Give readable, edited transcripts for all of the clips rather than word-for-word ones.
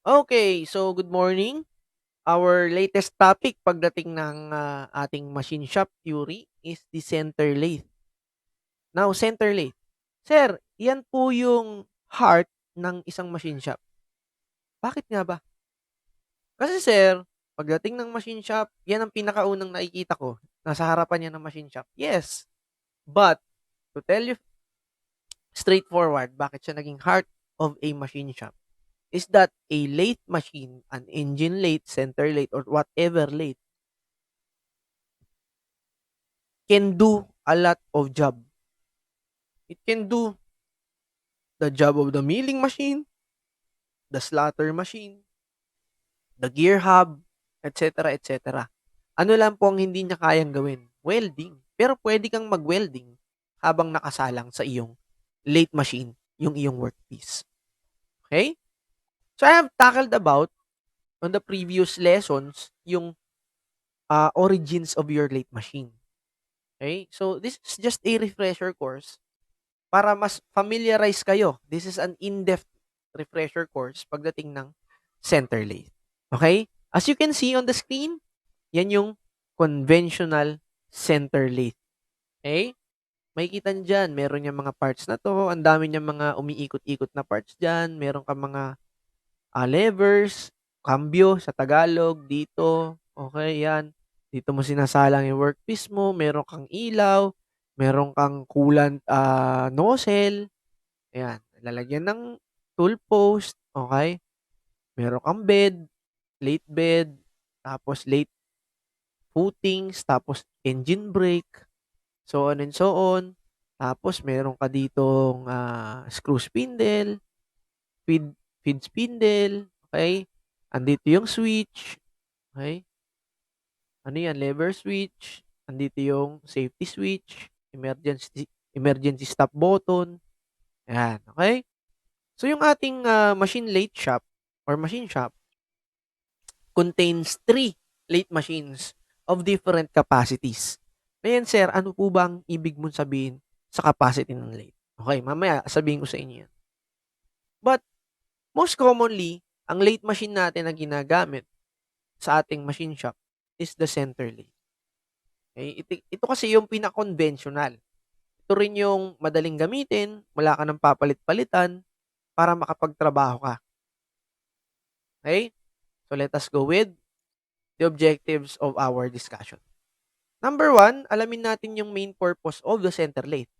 Okay, so good morning. Our latest topic pagdating ng ating machine shop theory is the center lathe. Now, center lathe. Sir, yan po yung heart ng isang machine shop. Bakit nga ba? Kasi sir, pagdating ng machine shop, yan ang pinakaunang nakikita ko. Nasa harapan niya ng machine shop. Yes, but to tell you straightforward, bakit siya naging heart of a machine shop is that a lathe machine, an engine lathe, center lathe, or whatever lathe, can do a lot of job. It can do the job of the milling machine, the slaughter machine, the gear hub, etc. etc. Ano lang po ang hindi niya kayang gawin? Welding. Pero pwede kang mag-welding habang nakasalang sa iyong lathe machine, yung iyong workpiece. Okay? So I have tackled about on the previous lessons yung origins of your lathe machine. Okay? So this is just a refresher course para mas familiarize kayo. This is an in-depth refresher course pagdating ng center lathe. Okay? As you can see on the screen, yan yung conventional center lathe. Okay? Makikita nyo dyan, meron yung mga parts na to, ang dami niyang mga umiikot-ikot na parts dyan, meron ka mga levers, cambio sa Tagalog, dito, okay, yan. Dito mo sinasalang yung workpiece mo, meron kang ilaw, meron kang coolant nozzle, ayan, lalagyan ng tool post, okay, meron kang bed, lathe bed, tapos lathe footings, tapos engine brake, so on and so on. Tapos meron ka ditong screw spindle, feed feed spindle, okay? Andito yung switch, okay? Ano yan, lever switch, andito yung safety switch, emergency stop button, ayan, okay? So yung ating machine lathe shop or machine shop contains 3 lathe machines of different capacities. Ngayon sir, ano po bang ibig mong sabihin sa capacity ng lathe? Okay, mamaya sabihin ko sa inyo yan. But most commonly, ang lathe machine natin na ginagamit sa ating machine shop is the center lathe. Okay? Ito kasi yung pinaka-conventional. Ito rin yung madaling gamitin, wala ka ng papalit-palitan para makapagtrabaho ka. Okay? So let us go with the objectives of our discussion. Number 1, alamin natin yung main purpose of the center lathe.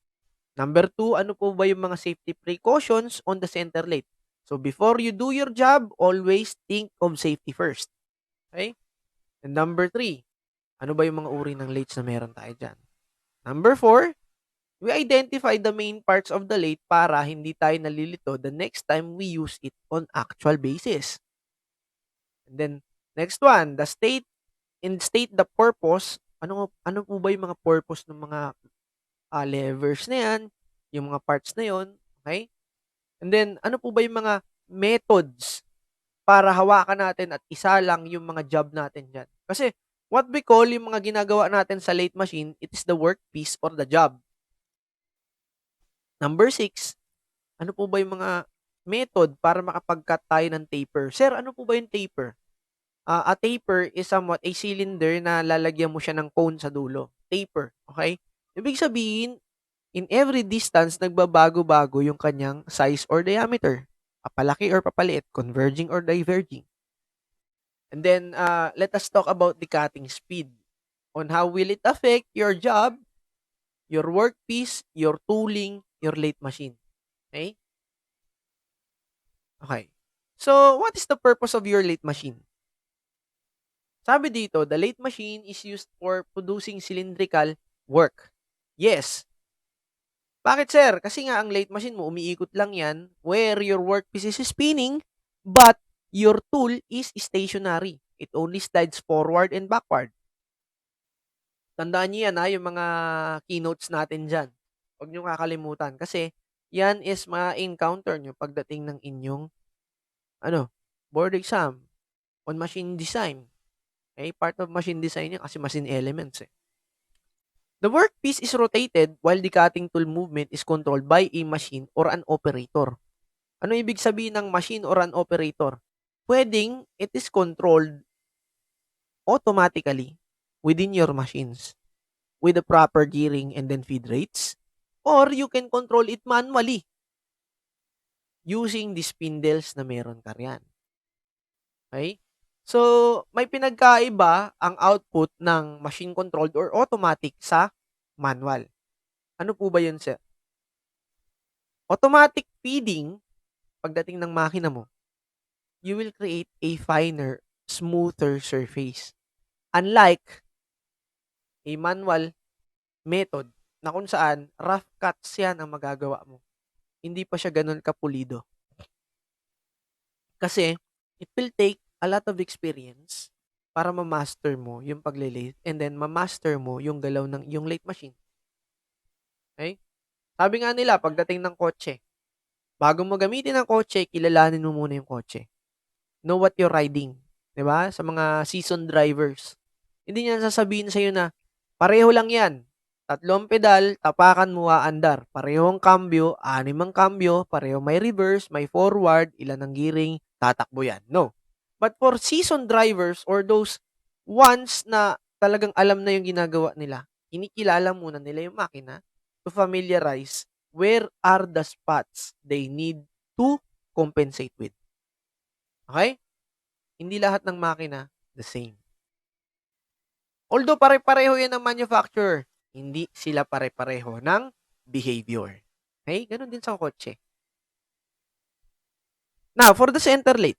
Number 2, ano po ba yung mga safety precautions on the center lathe? So before you do your job, always think of safety first. Okay? And number 3, ano ba yung mga uri ng lathes na meron tayo dyan? Number 4, we identify the main parts of the lathe para hindi tayo nalilito the next time we use it on actual basis. And then, next one, state the purpose. Ano po ba yung mga purpose ng mga levers na yan, yung mga parts na yon, okay? And then, ano po ba yung mga methods para hawakan natin at isa lang yung mga job natin dyan? Kasi, what we call yung mga ginagawa natin sa lathe machine, it is the workpiece or the job. Number 6, ano po ba yung mga method para makapag-cut tayo ng taper? Sir, ano po ba yung taper? A taper is somewhat a cylinder na lalagyan mo siya ng cone sa dulo. Taper, okay? Ibig sabihin, in every distance, nagbabago-bago yung kanyang size or diameter. Papalaki or papaliit, converging or diverging. And then, let us talk about the cutting speed. On how will it affect your job, your workpiece, your tooling, your lathe machine. Okay? Okay. So, what is the purpose of your lathe machine? Sabi dito, the lathe machine is used for producing cylindrical work. Yes. Bakit sir? Kasi nga ang lathe machine mo, umiikot lang yan where your workpiece is spinning but your tool is stationary. It only slides forward and backward. Tandaan niyo yan ha, yung mga keynotes natin dyan. Huwag niyo kakalimutan kasi yan is ma-encounter nyo pagdating ng inyong board exam on machine design. Okay? Part of machine design yan kasi machine elements eh. The workpiece is rotated while the cutting tool movement is controlled by a machine or an operator. Ano ibig sabihin ng machine or an operator? Puwedeng it is controlled automatically within your machines with the proper gearing and then feed rates, or you can control it manually using the spindles na meron ka riyan, okey? So, may pinagkaiba ang output ng machine controlled or automatic sa manual. Ano po ba 'yun, sir? Automatic feeding, pagdating ng makina mo, you will create a finer, smoother surface. Unlike a manual method na kung saan rough cuts 'yan ang magagawa mo. Hindi pa siya gano'n kapulido. Kasi it will take a lot of experience para ma-master mo yung pagle-lathe and then ma-master mo yung galaw ng iyong lathe machine, okey? Sabi nga nila pagdating ng kotse, bago mo gamitin ang kotse, kilalanin mo muna yung kotse. Know what you're riding, 'di ba? Sa mga seasoned drivers. Hindi niyan sasabihin sa'yo na, "Pareho lang 'yan, 3 pedal, tapakan mo aandar. Parehong kambyo, 6 ang kambyo, pareho may reverse, may forward, ilan ang gearing, tatakbo 'yan." No. But for seasoned drivers or those ones na talagang alam na yung ginagawa nila, kinikilala muna nila yung makina to familiarize where are the spots they need to compensate with. Okay? Hindi lahat ng makina the same. Although pare-pareho 'yan ng manufacturer, hindi sila pare-pareho ng behavior. Okay? Gano'n din sa kotse. Now, for the center lathe,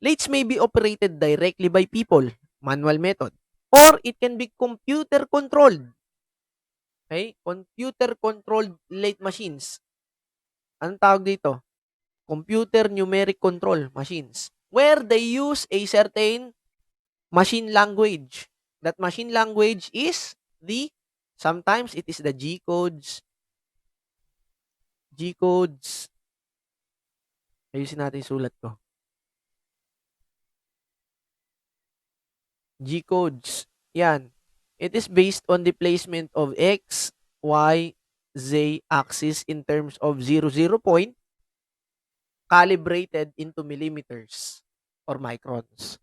lathes may be operated directly by people, manual method, or it can be computer controlled. Okay? Computer controlled lathe machines. Anong tawag dito? Computer numeric control machines, where they use a certain machine language. That machine language is sometimes it is the G codes, ayusin natin yung sulat ko. G codes, yan. It is based on the placement of X, Y, Z axis in terms of 0 point, calibrated into millimeters or microns.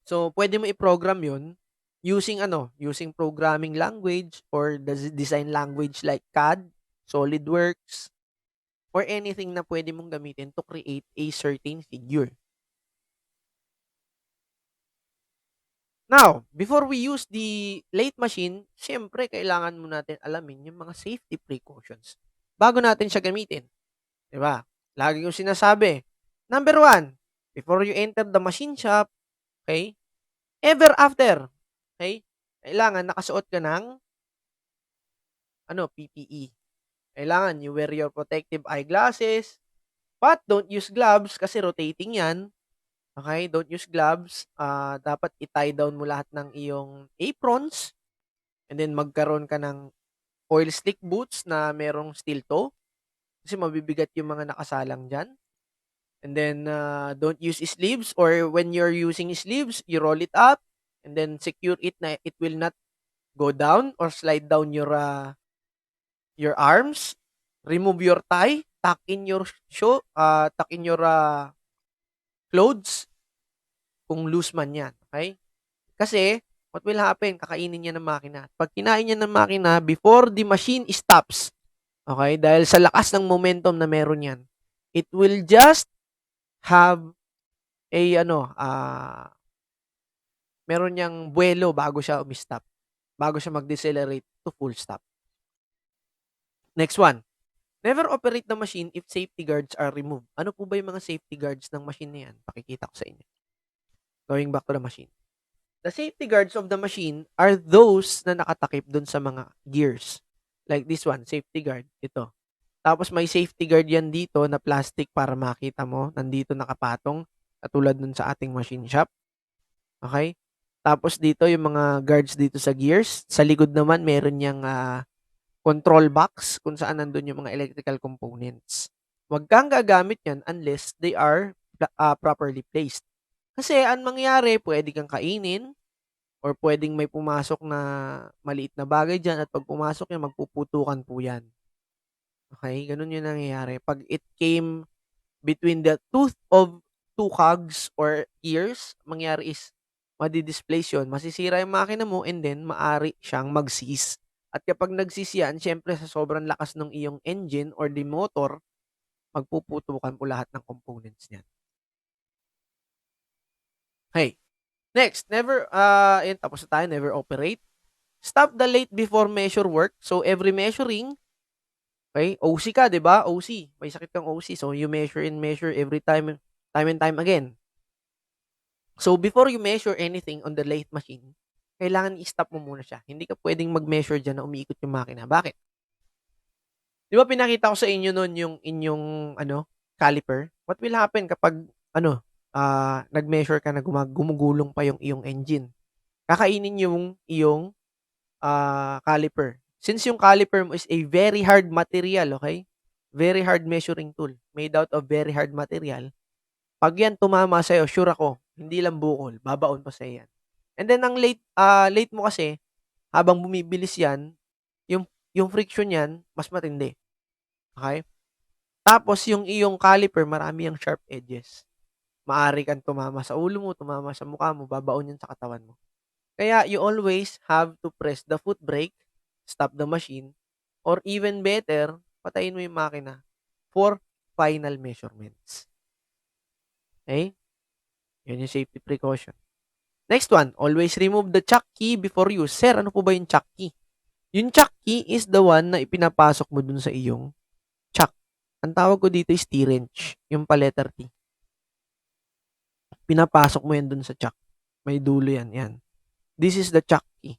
So, pwede mo i-program yun using programming language or the design language like CAD, SolidWorks, or anything na pwede mong gamitin to create a certain figure. Now, before we use the lathe machine, siyempre kailangan mo natin alamin yung mga safety precautions bago natin siya gamitin, 'di ba? Lagi kong sinasabi, number 1, before you enter the machine shop, okay? Ever after, okay? Kailangan nakasuot ka ng PPE. Kailangan you wear your protective eyeglasses, but don't use gloves kasi rotating 'yan. Okay, don't use gloves. Dapat i-tie down mo lahat ng iyong aprons and then magkaroon ka ng oil slick boots na merong steel toe kasi mabibigat yung mga nakasalang diyan. And then don't use sleeves, or when you're using sleeves, you roll it up and then secure it na it will not go down or slide down your arms. Remove your tie, tuck in your clothes kung loose man 'yan, okay? Kasi what will happen, kakainin niya ng makina. Pag kinain niya ng makina, before the machine stops, okay, dahil sa lakas ng momentum na meron 'yan, it will just have a meron niyang buwelo bago siya umi-stop, bago siya mag-decelerate to full stop. Next one, never operate the machine if safety guards are removed. Ano po ba yung mga safety guards ng machine na 'yan? Pakikita ko sa inyo. Going back to the machine. The safety guards of the machine are those na nakatakip dun sa mga gears. Like this one, safety guard, ito. Tapos may safety guard yan dito na plastic para makita mo, nandito nakapatong, katulad nun sa ating machine shop. Okay? Tapos dito yung mga guards dito sa gears. Sa likod naman, meron niyang control box kung saan nandun yung mga electrical components. Huwag kang gagamit yan unless they are properly placed. Kasi ang mangyari, pwede kang kainin or pwedeng may pumasok na maliit na bagay diyan at pag pumasok yan, magpuputukan po yan. Okay, gano'n yung nangyayari. Pag it came between the tooth of two cogs or ears, mangyari is madi-displace yun, masisira yung makina mo and then maaari siyang mag-seize. At kapag nag-seize yan, siyempre sa sobrang lakas ng iyong engine or the motor, magpuputukan po lahat ng components niyan. Hey, next, never, yun, tapos na tayo, never operate. Stop the late before measure work. So, every measuring, okay, OC ka, di ba? OC. May sakit kang OC. So, you measure and measure every time and time again. So, before you measure anything on the lathe machine, kailangan i-stop mo muna siya. Hindi ka pwedeng mag-measure dyan na umiikot yung makina. Bakit? Di ba pinakita ko sa inyo noon yung inyong, caliper? What will happen kapag, nag-measure ka na gumugulong pa yung iyong engine? Kakainin yung iyong, caliper. Since yung caliper mo is a very hard material, okay? Very hard measuring tool, made out of very hard material. Pag yan tumama sa'yo, sure ako, hindi lang bukol, babaon pa sa'yo yan. And then ang late mo kasi, habang bumibilis yan, yung friction yan, mas matindi. Okay? Tapos yung iyong caliper, marami yung sharp edges. Maari kang tumama sa ulo mo, tumama sa mukha mo, babaon yan sa katawan mo. Kaya you always have to press the foot brake, stop the machine, or even better, patayin mo yung makina for final measurements. Okay? Yun yung safety precaution. Next one, always remove the chuck key before use. Sir, ano po ba yung chuck key? Yung chuck key is the one na ipinapasok mo dun sa iyong chuck. Ang tawag ko dito is T-wrench, yung pa letter T. Pinapasok mo yan dun sa chuck. May dulo yan, yan. This is the chuck key.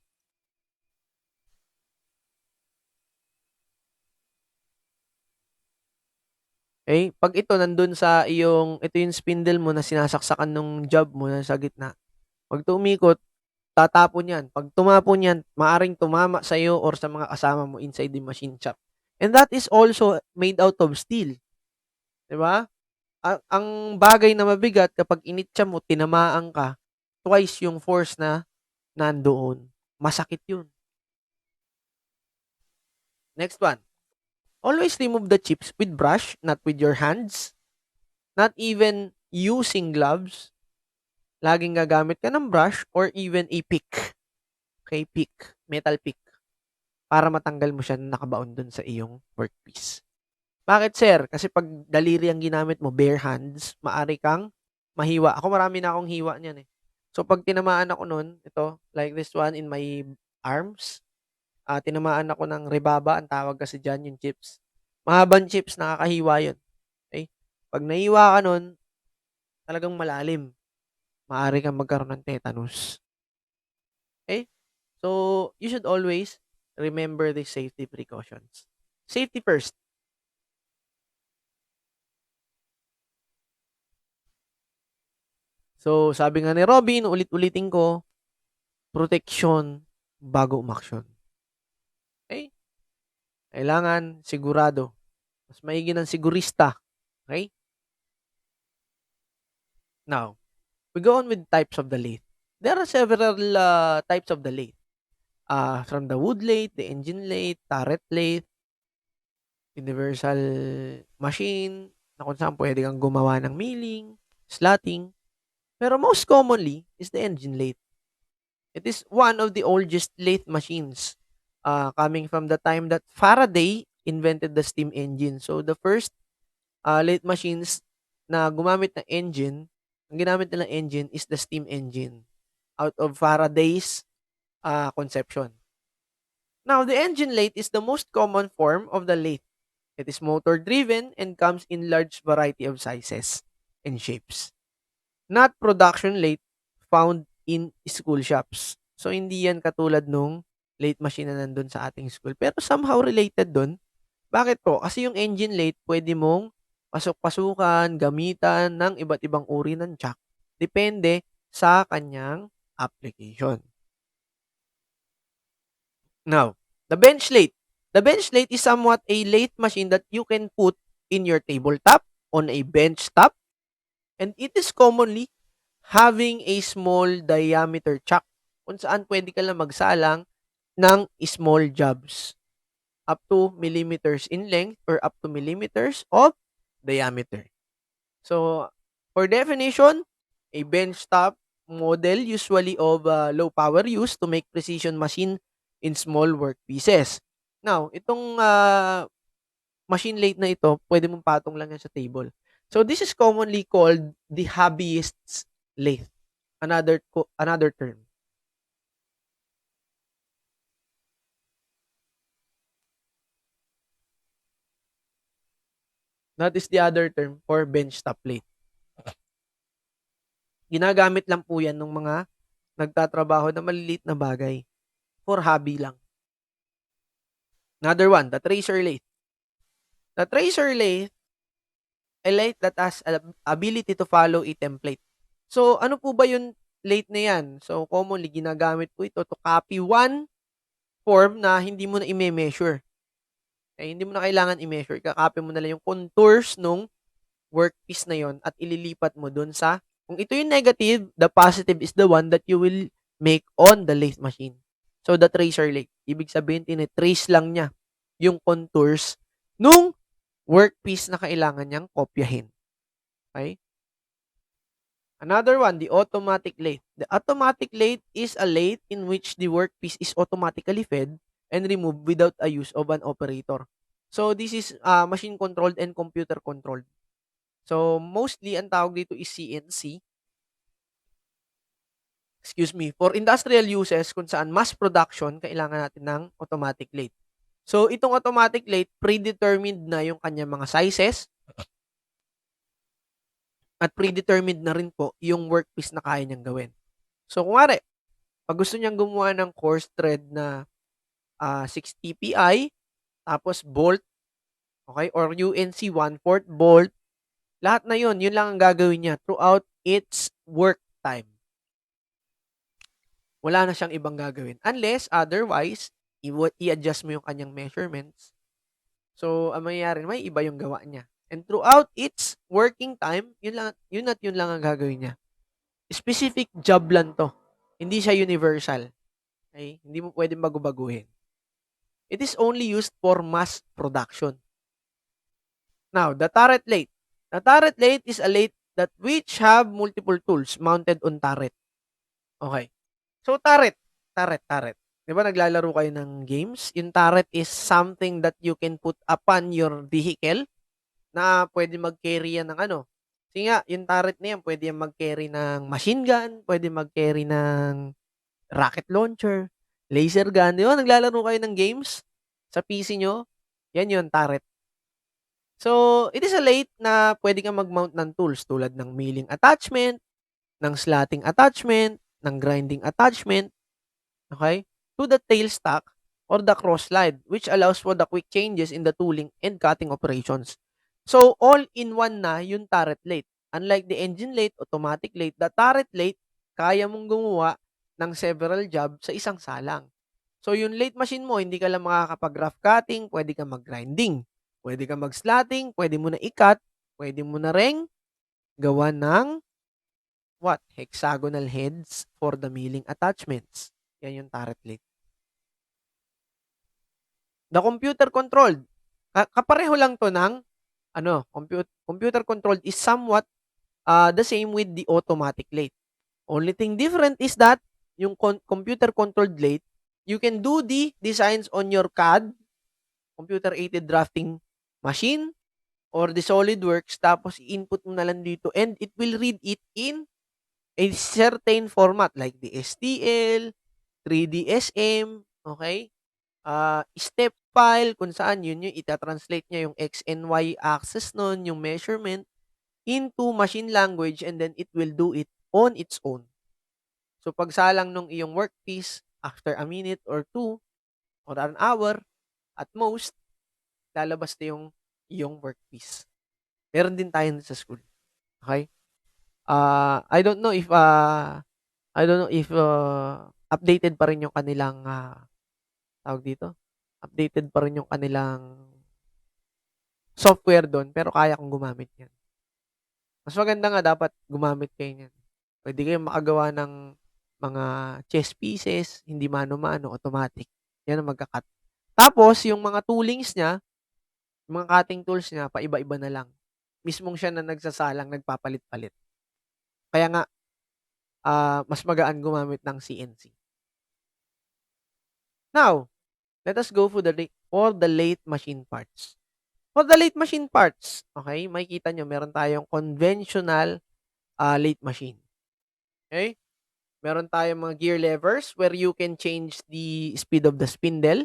Okay? Pag ito nandun sa ito yung spindle mo na sinasaksakan ng job mo na sa gitna. Pag tumikot, tatapon yan. Pag tumapon yan, maaring tumama sa iyo or sa mga kasama mo inside the machine shop. And that is also made out of steel. Diba? Ang bagay na mabigat kapag initsa mo, tinamaan ka, twice yung force na nandoon. Masakit yun. Next one. Always remove the chips with brush, not with your hands. Not even using gloves. Laging gagamit ka ng brush or even a pick. Okay, pick. Metal pick. Para matanggal mo siya na nakabaon dun sa iyong workpiece. Bakit, sir? Kasi pag daliri ang ginamit mo, bare hands, maari kang mahiwa. Ako marami na akong hiwa niyan eh. So, pag tinamaan ako nun, ito, like this one in my arms, tinamaan ako ng rebaba, ang tawag kasi dyan, yung chips. Mahabang chips, nakakahiwa yun. Okay? Pag nahiwa ka nun, talagang malalim. Maari kang magkaroon ng tetanus. Okay? So, you should always remember the safety precautions. Safety first. So, sabi nga ni Robin, ulit-ulitin ko, protection bago umaksyon. Okay? Kailangan sigurado. Mas maigi ng sigurista. Okay? Now, we go on with types of the lathe. There are several types of the lathe. From the wood lathe, the engine lathe, turret lathe, universal machine, na kung saan pwede kang gumawa ng milling, slotting. Pero most commonly is the engine lathe. It is one of the oldest lathe machines, coming from the time that Faraday invented the steam engine. So, the first lathe machines na gumamit ng engine, ang ginamit nilang engine is the steam engine out of Faraday's conception. Now, the engine lathe is the most common form of the lathe. It is motor-driven and comes in large variety of sizes and shapes. Not production lathe found in school shops. So, hindi yan katulad nung lathe machine na nandun sa ating school. Pero somehow related dun. Bakit po? Kasi yung engine lathe, pwede mong pasok-pasukan, gamitan ng iba't ibang uri ng chuck. Depende sa kanyang application. Now, the bench lathe. The bench lathe is somewhat a lathe machine that you can put in your tabletop, on a bench top, and it is commonly having a small diameter chuck kung saan pwede ka lang magsalang ng small jobs. up to millimeters in length or up to millimeters of diameter. So, for definition, a benchtop model usually of low power use to make precision machine in small work pieces. Now, itong machine lathe na ito, pwede mong patong lang yan sa table. So, this is commonly called the hobbyist's lathe. Another term. That is the other term for benchtop lathe. Ginagamit lang po yan ng mga nagtatrabaho na maliliit na bagay for hobby lang. Another one, the tracer lathe. The tracer lathe, a lathe that has ability to follow a template. So, ano po ba yung lathe na yan? So, commonly, ginagamit po ito to copy one form na hindi mo na i-measure. Eh, hindi mo na kailangan i-measure. Kakopy mo na lang yung contours nung workpiece na yon at ililipat mo dun sa, kung ito yung negative, the positive is the one that you will make on the lathe machine. So, the tracer lathe, ibig sabihin, tine-trace lang niya yung contours nung workpiece na kailangan niyang kopyahin. Okay? Another one, the automatic lathe. The automatic lathe is a lathe in which the workpiece is automatically fed and removed without a use of an operator. So, this is machine controlled and computer controlled. So, mostly, ang tawag dito is CNC. Excuse me. For industrial uses, kung saan mass production, kailangan natin ng automatic lathe. So, itong automatic lathe, predetermined na yung kanyang mga sizes at predetermined na rin po yung workpiece na kaya niyang gawin. So, kunwari, pag gusto niyang gumawa ng coarse thread na 6 TPI, tapos bolt, okay, or UNC 1/4 bolt, lahat na yun lang ang gagawin niya throughout its work time. Wala na siyang ibang gagawin. Unless, otherwise, i-adjust mo yung kanyang measurements. So, ang mangyayari, may iba yung gawa niya. And throughout its working time, yun lang ang gagawin niya. Specific job lang to. Hindi siya universal. Okay? Hindi mo pwedeng bago-baguhin. It is only used for mass production. Now, the turret lathe. The turret lathe is a lathe that which have multiple tools mounted on turret. Okay. So, turret. 'Di ba naglalaro kayo ng games? Yung turret is something that you can put upon your vehicle na pwede mag-carry yan ng ano. Kasi nga, yung turret na yan, pwede yan mag-carry ng machine gun, pwede mag-carry ng rocket launcher, laser gun. Di ba naglalaro kayo ng games sa PC nyo? Yan yun, turret. So, it is a lathe na pwede kang mag-mount ng tools tulad ng milling attachment, ng slotting attachment, ng grinding attachment, okay, to the tailstock or the cross slide, which allows for the quick changes in the tooling and cutting operations. So, all-in-one na yung turret lathe. Unlike the engine lathe, automatic lathe, the turret lathe, kaya mong gumawa ng several job sa isang salang. So, yung lathe machine mo, hindi ka lang makakapag-rough cutting, pwede ka mag-grinding, pwede ka mag-slotting, pwede mo na i-cut, pwede mo na ring gawa ng hexagonal heads for the milling attachments. Yan yung turret lathe. The computer controlled. Kapareho lang to ng computer controlled is somewhat the same with the automatic lathe. Only thing different is that yung computer controlled lathe, you can do the designs on your CAD, computer aided drafting machine, or the SolidWorks, tapos i-input mo na lang dito and it will read it in a certain format like the STL, 3D SM, okay? Step file kung saan yun yung ita-translate niya yung X and Y axis nun, yung measurement into machine language and then it will do it on its own. So, pagsalang nung iyong workpiece after a minute or two or an hour at most, lalabas na yung iyong workpiece. Meron din tayo sa school. Okay? I don't know if updated pa rin yung kanilang tawag dito. Updated pa rin yung kanilang software doon, pero kaya kong gumamit yan. Mas maganda nga dapat gumamit kayo niyan. Pwede kayong makagawa ng mga chess pieces, hindi mano-mano, automatic. Yan ang magka-cut. Tapos, yung mga toolings niya, yung mga cutting tools niya, paiba-iba na lang. Mismong siya na nagsasalang, nagpapalit-palit. Kaya nga, mas magaan gumamit ng CNC. Now, let us go for the lathe machine parts. For the lathe machine parts, okay, makikita nyo, meron tayong conventional lathe machine. Okay? Meron tayong mga gear levers where you can change the speed of the spindle.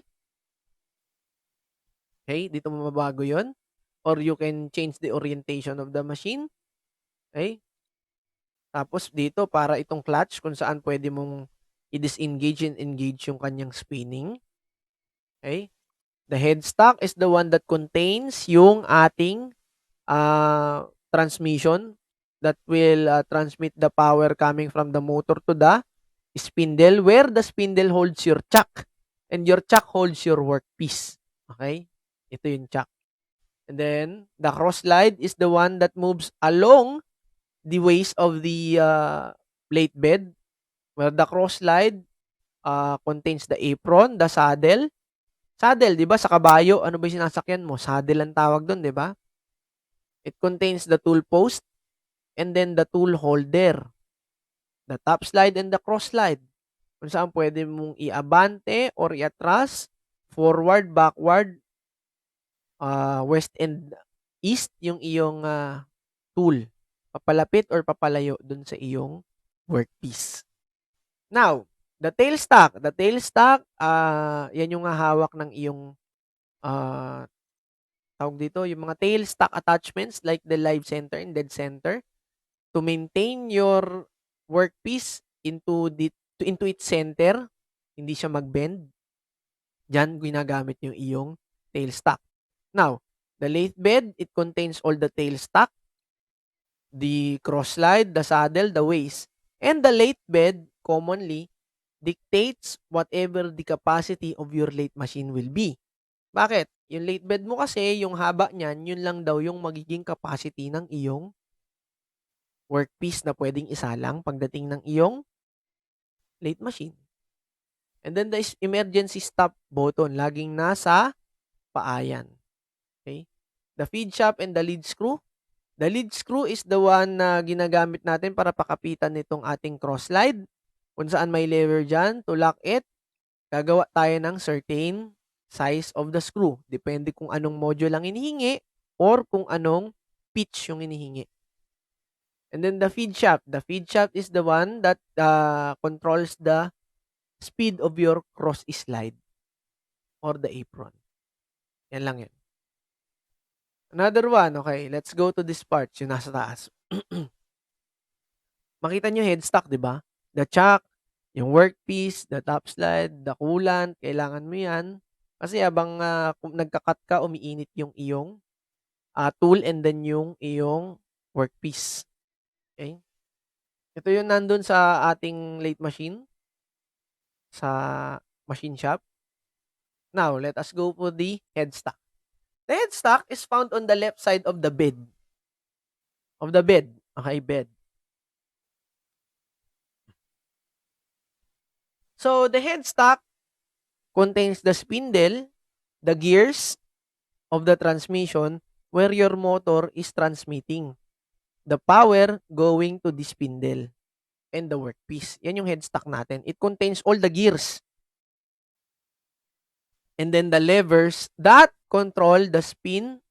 Okay? Dito mababago yon. Or you can change the orientation of the machine. Okay? Tapos dito, para itong clutch kung saan pwede mong i-disengage and engage yung kanyang spinning. Okay? The headstock is the one that contains yung ating transmission that will transmit the power coming from the motor to the spindle, where the spindle holds your chuck and your chuck holds your workpiece. Okay? Ito yung chuck. And then, the cross slide is the one that moves along the waist of the Lathe Bed, where the cross slide contains the apron, the saddle. Saddle, di ba? Sa kabayo, ano ba yung sinasakyan mo? Saddle ang tawag doon, di ba? It contains the tool post and then the tool holder. The top slide and the cross slide. Kung saan pwede mong i-abante or i-atras, forward, backward, west and east yung iyong tool. Papalapit or papalayo dun sa iyong workpiece. Now, the tailstock. The tailstock, yan yung hawak ng iyong tawag dito, yung mga tailstock attachments like the live center and dead center to maintain your workpiece into its center, hindi siya mag-bend. Diyan ginagamit yung iyong tailstock. Now, the lathe bed, it contains all the tailstock, the cross slide, the saddle, the waist. And the lathe bed commonly dictates whatever the capacity of your lathe machine will be. Bakit? Yung lathe bed mo kasi, yung haba niyan, yun lang daw yung magiging capacity ng iyong workpiece na pwedeng isalang pagdating ng iyong lathe machine. And then the emergency stop button, laging nasa paayan. Okay? The feed shaft and the lead screw. The lead screw is the one na ginagamit natin para pakapitan nitong ating cross slide. Kung saan may lever dyan to lock it, gagawa tayo ng certain size of the screw. Depende kung anong module ang inihingi or kung anong pitch yung inihingi. And then the feed shaft. The feed shaft is the one that controls the speed of your cross slide or the apron. Yan lang yan. Another one, okay, let's go to this part, yung nasa taas. Makita nyo headstock, di ba? The chuck, yung workpiece, the top slide, the coolant, kailangan mo yan. Kasi habang nagka-cut ka, umiinit yung iyong tool and then yung iyong workpiece. Okay? Ito yung nandun sa ating lathe machine, sa machine shop. Now, let us go for the headstock. The headstock is found on the left side of the bed. Okay, bed. So, the headstock contains the spindle, the gears of the transmission where your motor is transmitting the power going to the spindle and the workpiece. Yan yung headstock natin. It contains all the gears. And then the levers that control the spin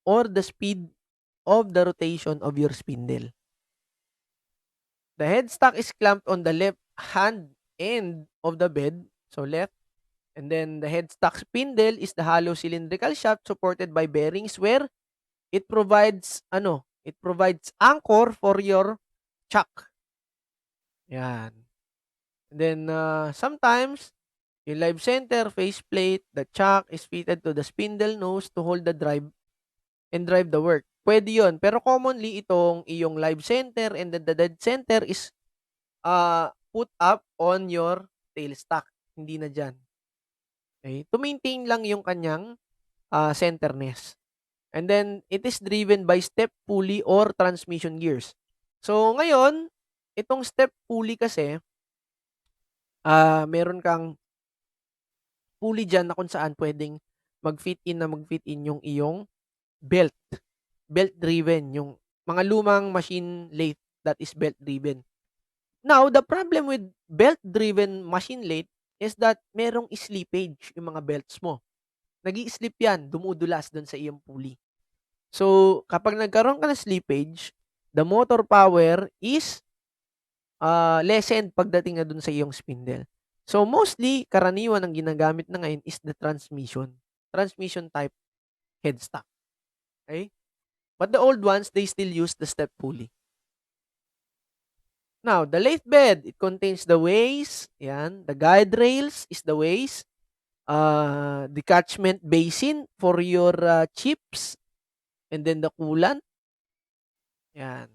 or the speed of the rotation of your spindle. The headstock is clamped on the left hand end of the bed, so left. And then the headstock spindle is the hollow cylindrical shaft supported by bearings where it provides anchor for your chuck. Yan. And then sometimes yung live center, faceplate, the chuck is fitted to the spindle nose to hold the drive and drive the work. Pwede yun. Pero commonly, itong iyong live center and the dead center is put up on your tailstock. Hindi na dyan. Okay? To maintain lang yung kanyang centerness. And then, it is driven by step pulley or transmission gears. So, ngayon, itong step pulley kasi, meron kang pulley diyan na kung saan puwedeng mag-fit in yung iyong belt. Belt-driven, yung mga lumang machine lathe that is belt-driven. Now, the problem with belt-driven machine lathe is that merong slippage yung mga belts mo. Nag-i-slip yan, dumudulas dun sa iyong pulley. So, kapag nagkaroon ka ng slippage, the motor power is lessened pagdating na dun sa iyong spindle. So, mostly, karaniwan ang ginagamit na ngayon is the transmission. Transmission type headstock. Okay? But the old ones, they still use the step pulley. Now, the lathe bed, it contains the ways, yan, the guide rails is the ways, the catchment basin for your chips, and then the coolant. Yan.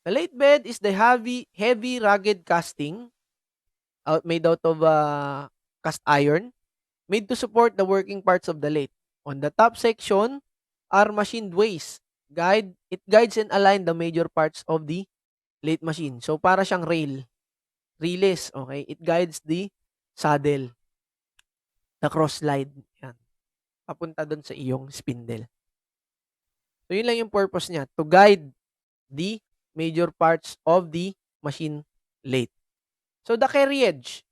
The lathe bed is the heavy rugged casting made out of cast iron, made to support the working parts of the lathe. On the top section are machined ways. It guides and align the major parts of the lathe machine. So, para siyang relays, okay? It guides the saddle, the cross slide, yan, papunta doon sa iyong spindle. So, yun lang yung purpose niya, to guide the major parts of the machine lathe. So, the carriage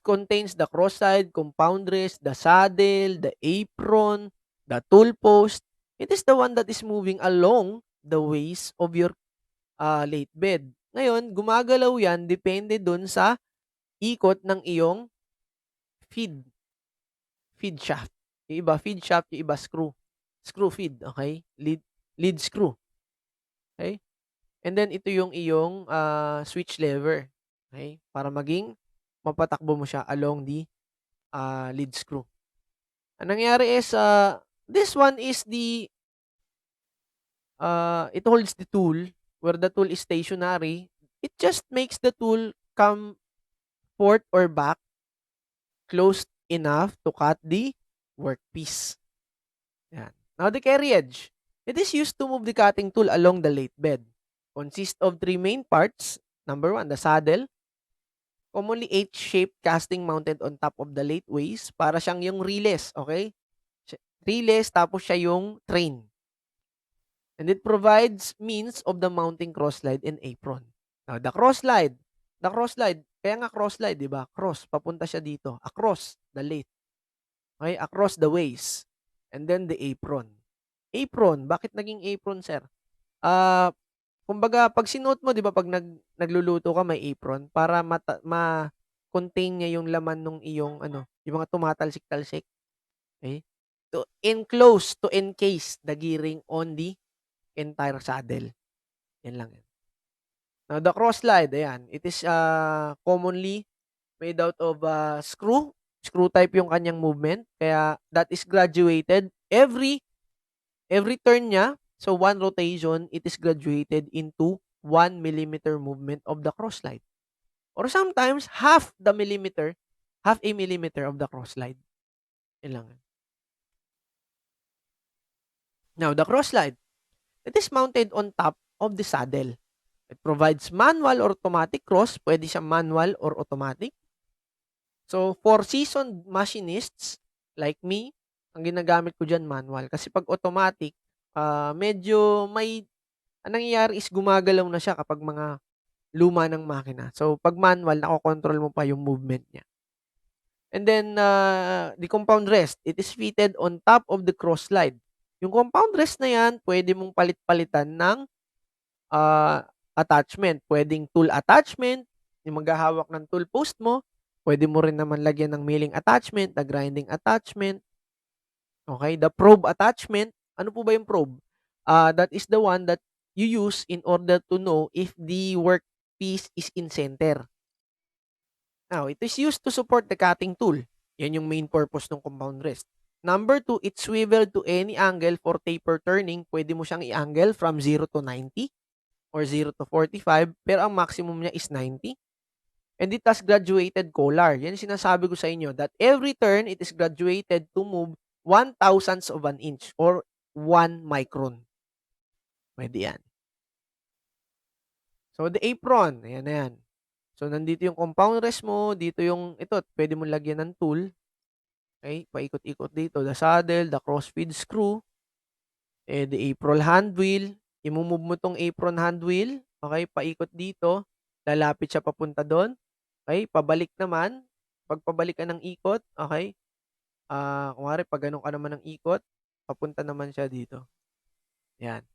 contains the cross slide, compound rest, the saddle, the apron, the tool post. It is the one that is moving along the ways of your lathe bed. Ngayon, gumagalaw yan depende dun sa ikot ng iyong feed shaft. Yung iba feed shaft, yung iba screw feed, okay? Lead screw. Okay? And then ito yung iyong switch lever, okay? Para maging mapatakbo mo siya along the lead screw. Ang nangyari is this one is it holds the tool where the tool is stationary. It just makes the tool come forth or back close enough to cut the workpiece. Yan. Now, the carriage. It is used to move the cutting tool along the lathe bed. Consists of 3 main parts. Number 1, the saddle. Commonly H-shaped casting mounted on top of the lathe ways. Para siyang yung relays, okay? Relays, tapos siya yung train. And it provides means of the mounting cross slide and apron. Now, the cross slide, kaya nga cross slide, di ba? Cross, papunta siya dito. Across the lathe. Okay? Across the ways. And then the apron. Apron, bakit naging apron, sir? Kumbaga, pag sinuot mo, di ba, pag nagluluto ka, may apron, para ma-contain niya yung laman ng iyong, yung mga tumatalsik-talsik. Okay? To encase the gearing on the entire saddle. Yan lang yan. Now, the cross slide, ayan, it is commonly made out of screw type yung kanyang movement, kaya that is graduated every turn niya. So, 1 rotation, it is graduated into 1 millimeter movement of the cross slide. Or sometimes, half a millimeter of the cross slide. Yan lang. Now, the cross slide, it is mounted on top of the saddle. It provides manual or automatic cross. Pwede siya manual or automatic. So, for seasoned machinists like me, ang ginagamit ko dyan manual. Kasi pag automatic, medyo ang nangyayari is gumagalaw na siya kapag mga luma ng makina. So, pag manual, nakokontrol mo pa yung movement niya. And then, the compound rest, it is fitted on top of the cross slide. Yung compound rest na yan, pwede mong palit-palitan ng attachment. Pwedeng tool attachment, yung maghahawak ng tool post mo. Pwede mo rin naman lagyan ng milling attachment, the grinding attachment. Okay, the probe attachment. Ano po ba yung probe? That is the one that you use in order to know if the workpiece is in center. Now, it is used to support the cutting tool. Yan yung main purpose ng compound rest. Number 2, it's swiveled to any angle for taper turning. Pwede mo siyang i-angle from 0 to 90 or 0 to 45, pero ang maximum niya is 90. And it has graduated collar. Yan sinasabi ko sa inyo that every turn, it is graduated to move 1/1000 of an inch or 1 micron. Pwede yan. So, the apron. Ayan na yan. So, nandito yung compound rest mo. Dito yung, ito, pwede mo lagyan ng tool. Okay, paikot-ikot dito. The saddle, the crossfeed screw, the apron hand wheel. I-move mo tong apron hand wheel. Okay, paikot dito. Lalapit siya papunta doon. Okay, pabalik naman. Pag pabalik ka ng ikot, okay, kunwari pag ganun ka naman ng ikot, papunta naman siya dito. Yan.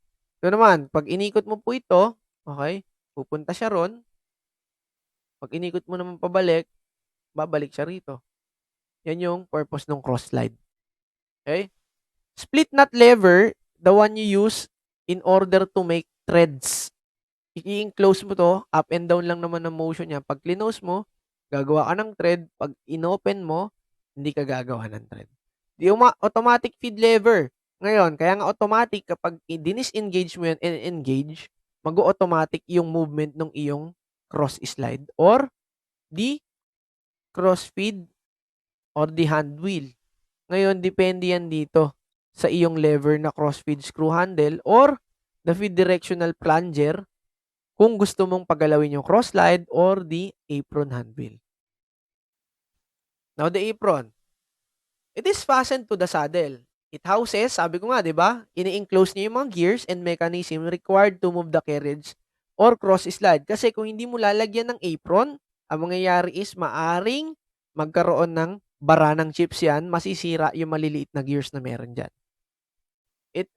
Ito naman, pag inikot mo po ito, okay, pupunta siya ron. Pag inikot mo naman pabalik, babalik siya rito. Yan yung purpose ng cross slide. Okay? Split knot lever, the one you use in order to make threads. I-enclose mo to, up and down lang naman ang motion niya. Pag close mo, gagawa ka ng thread. Pag inopen mo, hindi ka gagawa ng thread. The automatic feed lever. Ngayon, kaya nga automatic, kapag i-disengage mo yan and engage, mag-automatic yung movement ng iyong cross slide or the cross feed or the hand wheel. Ngayon, depende yan dito sa iyong lever na crossfeed screw handle or the feed directional plunger kung gusto mong pagalawin yung cross slide or the apron hand wheel. Now, the apron. It is fastened to the saddle. It houses, sabi ko nga, di ba? Ini-enclose niya yung mga gears and mechanism required to move the carriage or cross slide. Kasi kung hindi mo lalagyan ng apron, ang mangyayari is maaring magkaroon ng bara ng chips yan, masisira yung maliliit na gears na meron dyan. It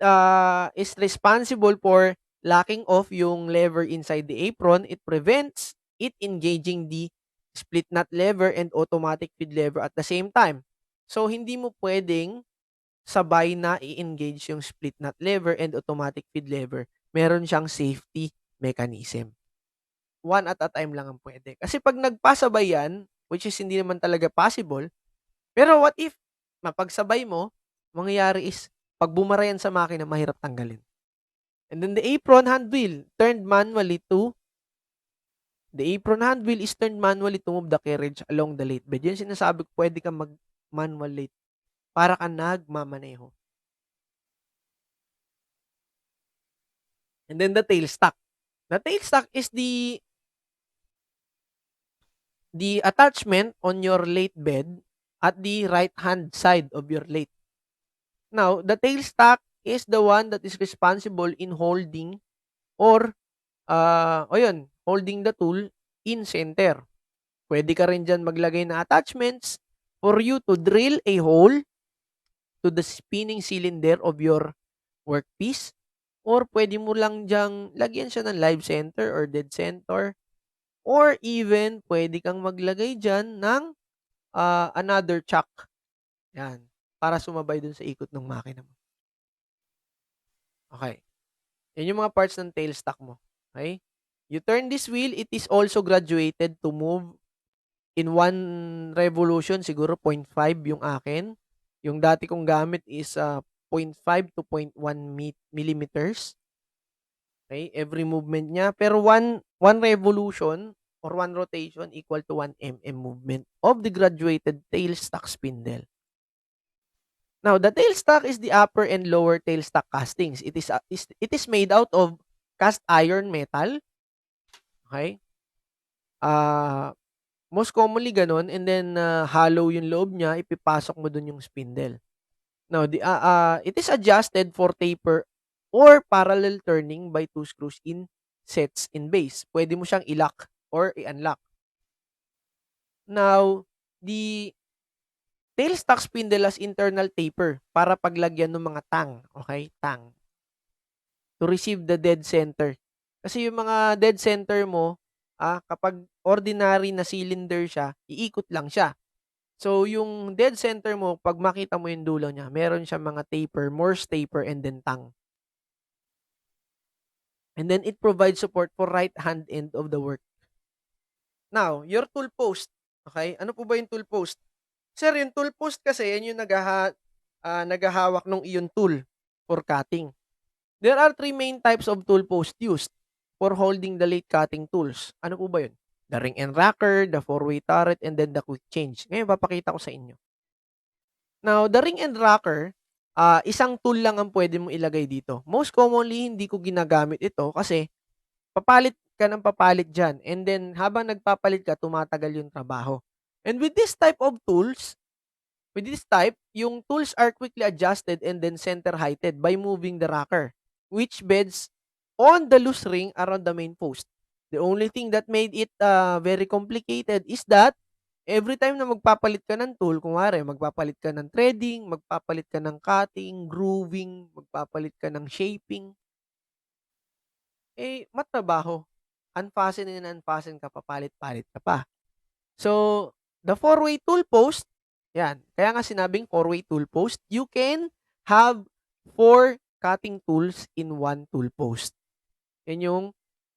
is responsible for locking off yung lever inside the apron. It prevents it engaging the split knot lever and automatic feed lever at the same time. So, hindi mo pwedeng sabay na i-engage yung split knot lever and automatic feed lever. Meron siyang safety mechanism. One at a time lang ang pwede. Kasi pag nagpasabay yan, which is hindi naman talaga possible, pero what if mapagsabay mo, mangyayari is pag bumara yan sa makina, mahirap tanggalin. And then the apron hand wheel is turned manually to move the carriage along the lathe bed. Yan sinasabi ko, pwede kang mag-manual lathe para ka nagmamaneho. And then the tailstock. The tailstock is the attachment on your lathe bed at the right-hand side of your lathe. Now, the tailstock is the one that is responsible in holding or holding the tool in center. Pwede ka rin dyan maglagay na attachments for you to drill a hole to the spinning cylinder of your workpiece, or pwede mo lang dyang lagyan siya ng live center or dead center, or even pwede kang maglagay dyan ng another chuck. Yan. Para sumabay dun sa ikot ng makina mo. Okay. Yan yung mga parts ng tailstock mo. Okay? You turn this wheel, it is also graduated to move in one revolution, siguro 0.5 yung akin. Yung dati kong gamit is 0.5 to 0.1 millimeters. Okay? Every movement niya. Pero one revolution or one rotation equal to 1 mm movement of the graduated tailstock spindle. Now, the tailstock is the upper and lower tailstock castings. It is made out of cast iron metal. Okay? Most commonly ganun, and then hollow yung loob niya, ipipasok mo dun yung spindle. Now, it is adjusted for taper or parallel turning by 2 screws in sets in base. Pwede mo siyang i-lock or i-unlock. Now, the tailstock spindle has internal taper para paglagyan ng mga tang. Okay? Tang. To receive the dead center. Kasi yung mga dead center mo, kapag ordinary na cylinder siya, iikot lang siya. So, yung dead center mo, pag makita mo yung dulo niya, meron siya mga taper, Morse taper, and then tang. And then, it provides support for right-hand end of the work. Now, your tool post. Okay? Ano po ba yung tool post? Sir, yung tool post kasi, yan yung naghahawak ng iyong tool for cutting. There are 3 main types of tool post used for holding the lathe cutting tools. Ano po ba yun? The ring and rocker, the 4-way turret, and then the quick change. Ngayon, papakita ko sa inyo. Now, the ring and rocker, isang tool lang ang pwede mong ilagay dito. Most commonly, hindi ko ginagamit ito kasi papalit ka ng papalit dyan. And then, habang nagpapalit ka, tumatagal yung trabaho. And with this type of tools, With this type, yung tools are quickly adjusted and then center heighted by moving the rocker, which beds on the loose ring around the main post. The only thing that made it very complicated is that every time na magpapalit ka ng tool, kunwari magpapalit ka ng threading, magpapalit ka ng cutting, grooving, magpapalit ka ng shaping, matrabaho. Unfasten and unfasten ka, papalit-palit ka pa. So, the four-way tool post, yan. Kaya nga sinabing four-way tool post, you can have 4 cutting tools in one tool post. Yan yung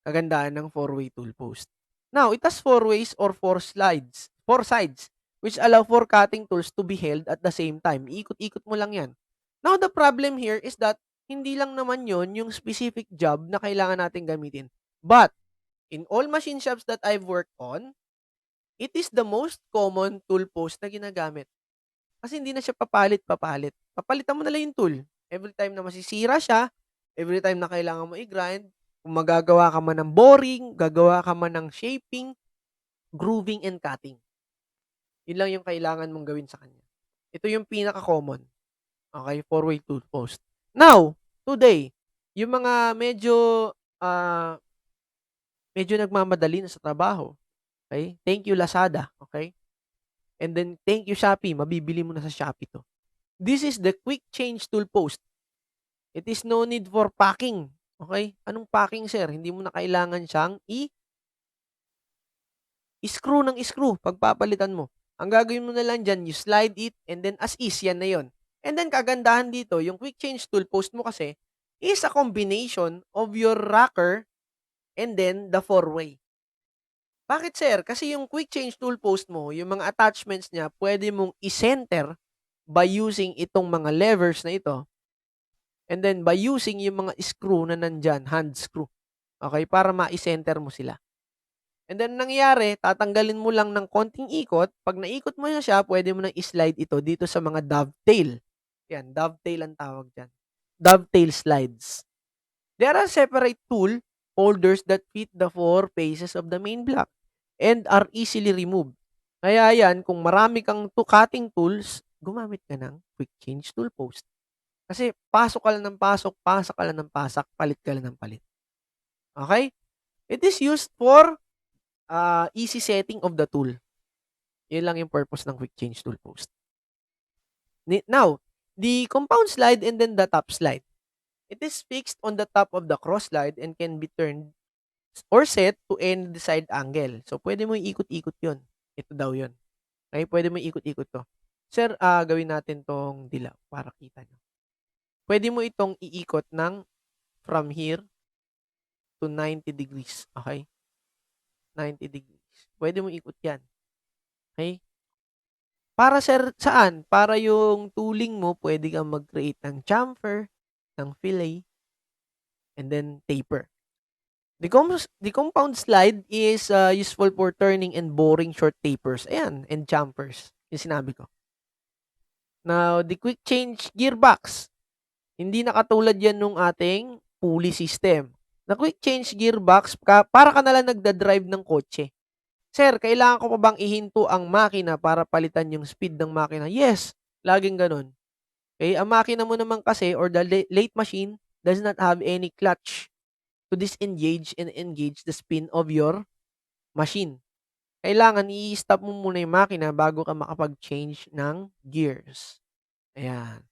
kagandahan ng four-way tool post. Now, it has 4 ways or 4 sides, which allow 4 cutting tools to be held at the same time. Iikot-ikot mo lang yan. Now, the problem here is that hindi lang naman yon yung specific job na kailangan natin gamitin. But, in all machine shops that I've worked on, it is the most common tool post na ginagamit. Kasi hindi na siya papalit-papalit. Papalitan mo na lang yung tool. Every time na masisira siya, every time na kailangan mo i-grind, kung magagawa ka man ng boring, gagawa ka man ng shaping, grooving, and cutting. Yun lang yung kailangan mong gawin sa kanya. Ito yung pinaka-common. Okay? Four-way tool post. Now, today, yung mga medyo nagmamadali na sa trabaho. Okay? Thank you, Lazada. Okay? And then, thank you, Shopee. Mabibili mo na sa Shopee to. This is the quick change tool post. It is no need for packing. Okay? Anong packing, sir? Hindi mo na kailangan siyang i-screw ng screw pagpapalitan mo. Ang gagawin mo na lang dyan, you slide it and then as is, yan na yon. And then, kagandahan dito, yung quick change tool post mo kasi is a combination of your rocker and then the four-way. Bakit, sir? Kasi yung quick change tool post mo, yung mga attachments niya, pwede mong i-center by using itong mga levers na ito. And then, by using yung mga screw na nandyan, hand screw. Okay? Para ma-center mo sila. And then, nangyayari, tatanggalin mo lang ng konting ikot. Pag naikot mo na siya, pwede mo nang i-slide ito dito sa mga dovetail. Yan, dovetail ang tawag dyan. Dovetail slides. There are separate tool holders that fit the 4 faces of the main block and are easily removed. Kaya yan, kung marami kang cutting tools, gumamit ka ng quick change tool post. Kasi pasok ka lang ng pasok, pasak ka lang ng pasak, palit ka lang ng palit. Okay? It is used for easy setting of the tool. Yun lang yung purpose ng quick change tool post. Now, the compound slide and then the top slide. It is fixed on the top of the cross slide and can be turned or set to any desired angle. So, pwede mo ikot-ikot yun. Ito daw yun. Okay? Pwede mo ikot-ikot to. Sir, gawin natin tong dilaw para kita nyo. Pwede mo itong iikot ng from here to 90 degrees. Okay? 90 degrees. Pwede mo ikot yan. Okay? Para saan? Para yung tooling mo, pwede kang mag-create ng chamfer, ng fillet, and then taper. The compound slide is useful for turning and boring short tapers. Ayan, and chamfers. Yung sinabi ko. Now, the quick change gearbox. Hindi na katulad yan nung ating pulley system. The quick change gearbox, para ka nalang nagda-drive ng kotse. Sir, kailangan ko pa bang ihinto ang makina para palitan yung speed ng makina? Yes, laging ganun. Okay, ang makina mo naman kasi or the lathe machine does not have any clutch to disengage and engage the spin of your machine. Kailangan i-stop mo muna yung makina bago ka makapag-change ng gears. Ayan.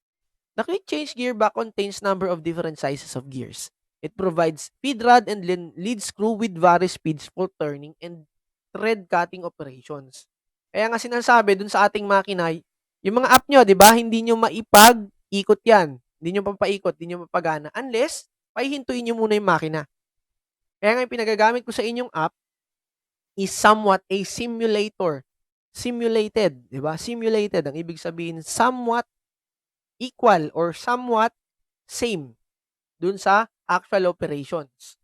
The quick change gearbox contains number of different sizes of gears. It provides feed rod and lead screw with various speeds for turning and thread cutting operations. Kaya nga sinasabi dun sa ating makina, yung mga app nyo, di ba, hindi nyo maipag-ikot yan. Hindi nyo papaikot, hindi nyo mapagana unless pahihintuin nyo muna yung makina. Kaya nga yung pinagagamit ko sa inyong app is somewhat a simulator. Simulated, di ba? Simulated, ang ibig sabihin, somewhat equal or somewhat same dun sa actual operations.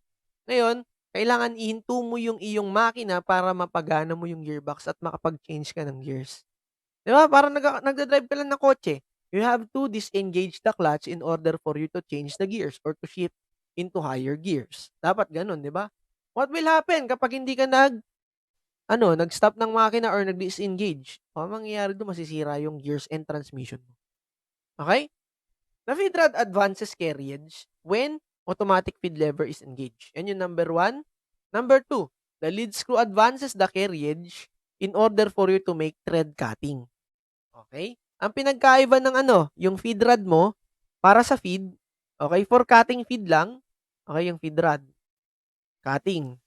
Ngayon, kailangan ihinto mo yung iyong makina para mapagana mo yung gearbox at makapag-change ka ng gears. Di ba? Parang nagda-drive ka lang ng kotse. You have to disengage the clutch in order for you to change the gears or to shift into higher gears. Dapat ganun, di ba? What will happen kapag hindi ka nag-stop ng makina or nag-disengage, ang mangyayari doon masisira yung gears and transmission mo. Okay? The feed rod advances carriage when automatic feed lever is engaged. Yan yung number 1. Number 2, the lead screw advances the carriage in order for you to make thread cutting. Okay? Ang pinagkaiba ng yung feed rod mo para sa feed, okay, for cutting feed lang, okay, yung feed rod, cutting.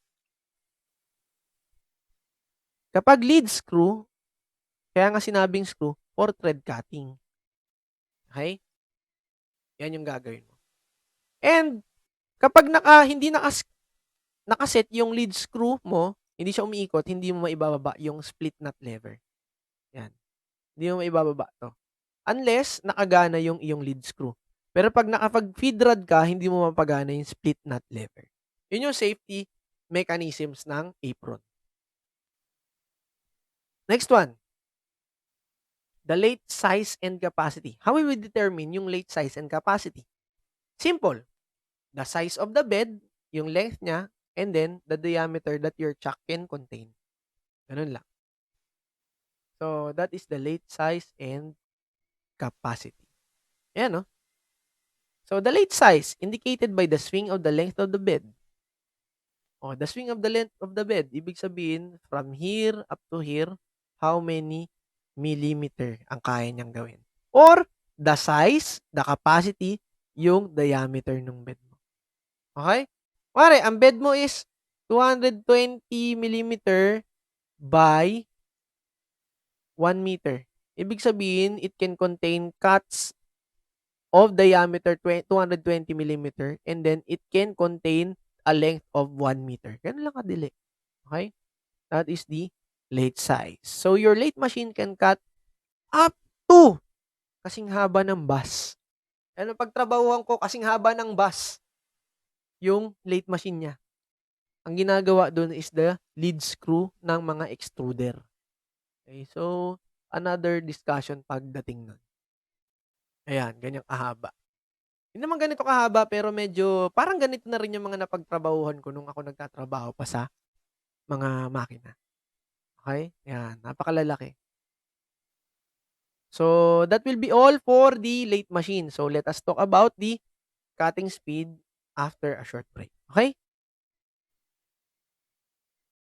Kapag lead screw, kaya nga sinabing screw, for thread cutting. Okay? Yan yung gagawin mo. And kapag hindi nakaset yung lead screw mo, hindi siya umiikot, hindi mo maibababa yung split nut lever. Yan. Hindi mo maibababa to. Unless nakagana yung iyong lead screw. Pero pag nakapag-feed rod ka, hindi mo mapagana yung split nut lever. Yun yung safety mechanisms ng apron. Next one. The lathe size and capacity. How will we determine yung lathe size and capacity? Simple. The size of the bed, yung length niya, and then the diameter that your chuck can contain. Ganun lang. So, that is the lathe size and capacity. Ayan, no? So, the lathe size indicated by the swing of the length of the bed. The swing of the length of the bed. Ibig sabihin, from here up to here, how many millimeter ang kaya niyang gawin. Or, the size, the capacity, yung diameter ng bed mo. Okay? Pare, ang bed mo is 220 millimeter by 1 meter. Ibig sabihin, it can contain cuts of diameter 220 millimeter and then it can contain a length of 1 meter. Ganun lang kadili. Okay? That is the lathe size. So, your lathe machine can cut up to kasing haba ng bus. Ano pagtrabahuhan ko, kasing haba ng bus yung lathe machine niya. Ang ginagawa doon is the lead screw ng mga extruder. Okay, so another discussion pagdating nun. Ayan, ganyang kahaba. Hindi naman ganito kahaba pero medyo parang ganito na rin yung mga napagtrabahuhan ko nung ako nagtatrabaho pa sa mga makina. Okay? Ayan, napakalalaki. So, that will be all for the lathe machine. So, let us talk about the cutting speed after a short break. Okay?